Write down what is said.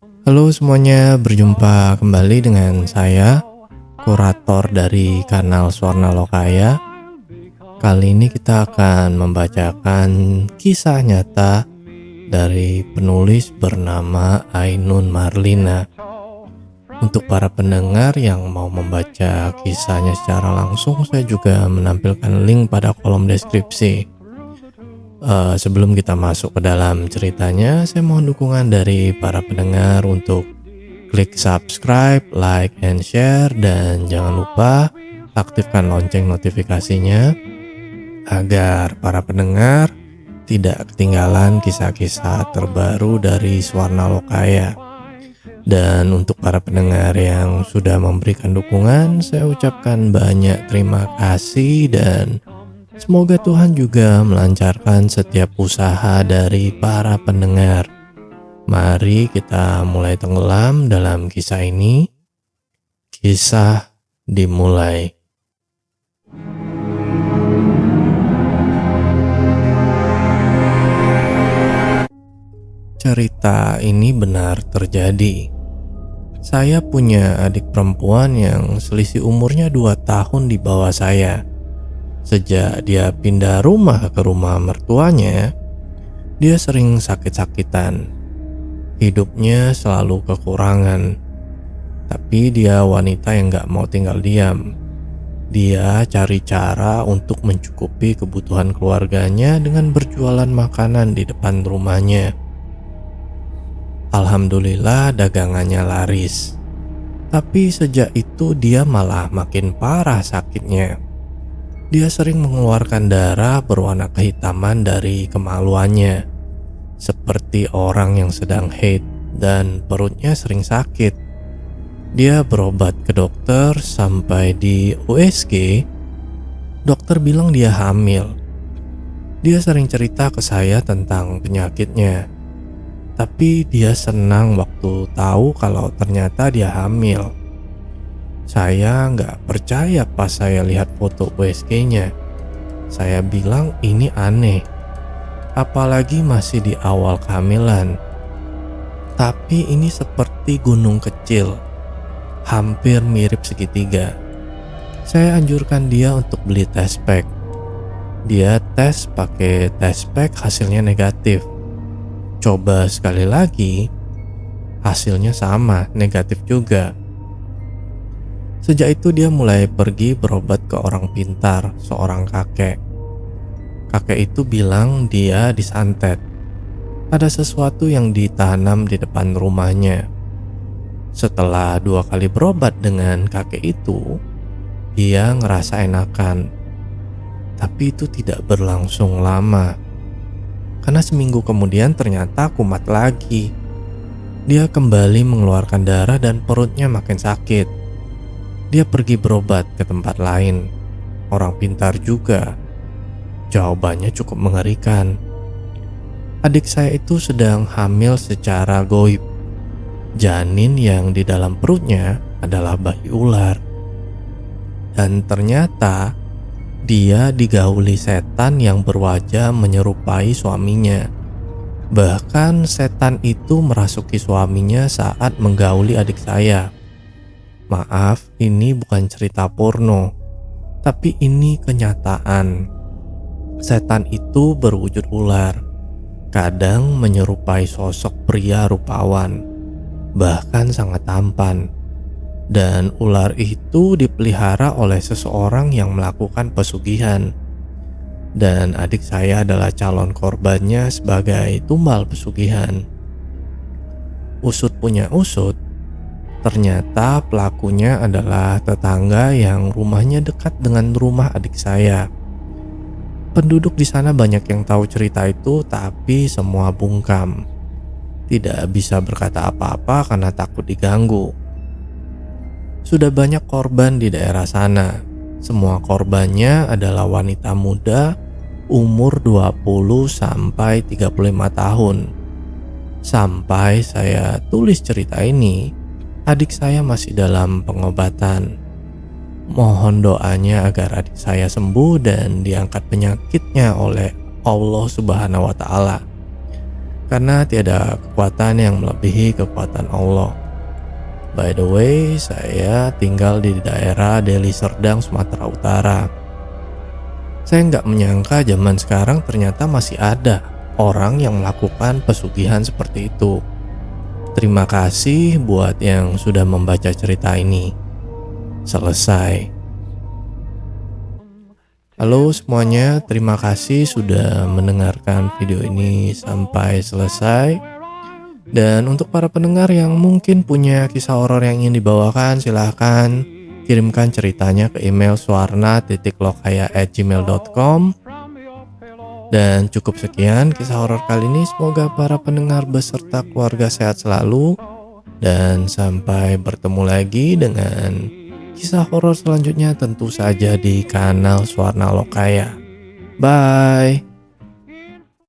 Halo semuanya, berjumpa kembali dengan saya, kurator dari kanal Swarna Lokaya. Kali ini kita akan membacakan kisah nyata dari penulis bernama Ainun Marlina. Untuk para pendengar yang mau membaca kisahnya secara langsung, saya juga menampilkan link pada kolom deskripsi. Sebelum kita masuk ke dalam ceritanya, saya mohon dukungan dari para pendengar untuk klik subscribe, like, and share, dan jangan lupa aktifkan lonceng notifikasinya agar para pendengar tidak ketinggalan kisah-kisah terbaru dari Swarna Lokaya. Dan untuk para pendengar yang sudah memberikan dukungan, saya ucapkan banyak terima kasih dan semoga Tuhan juga melancarkan setiap usaha dari para pendengar. Mari kita mulai tenggelam dalam kisah ini. Kisah dimulai. Cerita ini benar terjadi. Saya punya adik perempuan yang selisih umurnya 2 tahun di bawah saya. Sejak dia pindah rumah ke rumah mertuanya, dia sering sakit-sakitan. Hidupnya selalu kekurangan. Tapi dia wanita yang gak mau tinggal diam. Dia cari cara untuk mencukupi kebutuhan keluarganya dengan berjualan makanan di depan rumahnya. Alhamdulillah dagangannya laris. Tapi sejak itu dia malah makin parah sakitnya. Dia sering mengeluarkan darah berwarna kehitaman dari kemaluannya, seperti orang yang sedang haid, dan perutnya sering sakit. Dia berobat ke dokter sampai di USG. Dokter bilang dia hamil. Dia sering cerita ke saya tentang penyakitnya. Tapi dia senang waktu tahu kalau ternyata dia hamil. Saya nggak percaya pas saya lihat foto USG-nya. Saya bilang ini aneh. Apalagi masih di awal kehamilan. Tapi ini seperti gunung kecil. Hampir mirip segitiga. Saya anjurkan dia untuk beli test pack. Dia tes pakai test pack, hasilnya negatif. Coba sekali lagi, hasilnya sama, negatif juga. Sejak itu dia mulai pergi berobat ke orang pintar, seorang kakek. Kakek itu bilang dia disantet. Ada sesuatu yang ditanam di depan rumahnya. Setelah 2 kali berobat dengan kakek itu, dia ngerasa enakan. Tapi itu tidak berlangsung lama. Karena seminggu kemudian ternyata kumat lagi. Dia kembali mengeluarkan darah dan perutnya makin sakit. Dia pergi berobat ke tempat lain. Orang pintar juga. Jawabannya cukup mengerikan. Adik saya itu sedang hamil secara goib. Janin yang di dalam perutnya adalah bayi ular. Dan ternyata dia digauli setan yang berwajah menyerupai suaminya. Bahkan setan itu merasuki suaminya saat menggauli adik saya. Maaf, ini bukan cerita porno, tapi ini kenyataan. Setan itu berwujud ular, kadang menyerupai sosok pria rupawan, bahkan sangat tampan. Dan ular itu dipelihara oleh seseorang yang melakukan pesugihan. Dan adik saya adalah calon korbannya sebagai tumbal pesugihan. Usut punya usut, ternyata pelakunya adalah tetangga yang rumahnya dekat dengan rumah adik saya. Penduduk di sana banyak yang tahu cerita itu, tapi semua bungkam. Tidak bisa berkata apa-apa karena takut diganggu. Sudah banyak korban di daerah sana. Semua korbannya adalah wanita muda umur 20 sampai 35 tahun. Sampai saya tulis cerita ini, adik saya masih dalam pengobatan. Mohon doanya agar adik saya sembuh dan diangkat penyakitnya oleh Allah Subhanahu wa Ta'ala. karena tiada kekuatan yang melebihi kekuatan Allah. By the way, saya tinggal di daerah Deli Serdang, Sumatera Utara. Saya nggak menyangka zaman sekarang ternyata masih ada orang yang melakukan pesugihan seperti itu. Terima kasih buat yang sudah membaca cerita ini. Selesai. Halo semuanya, terima kasih sudah mendengarkan video ini sampai selesai. Dan untuk para pendengar yang mungkin punya kisah horor yang ingin dibawakan, silahkan kirimkan ceritanya ke email suarna.lokaya@gmail.com. Dan cukup sekian kisah horor kali ini. Semoga para pendengar beserta keluarga sehat selalu. Dan sampai bertemu lagi dengan kisah horor selanjutnya, tentu saja di kanal Suarna Lokaya. Bye.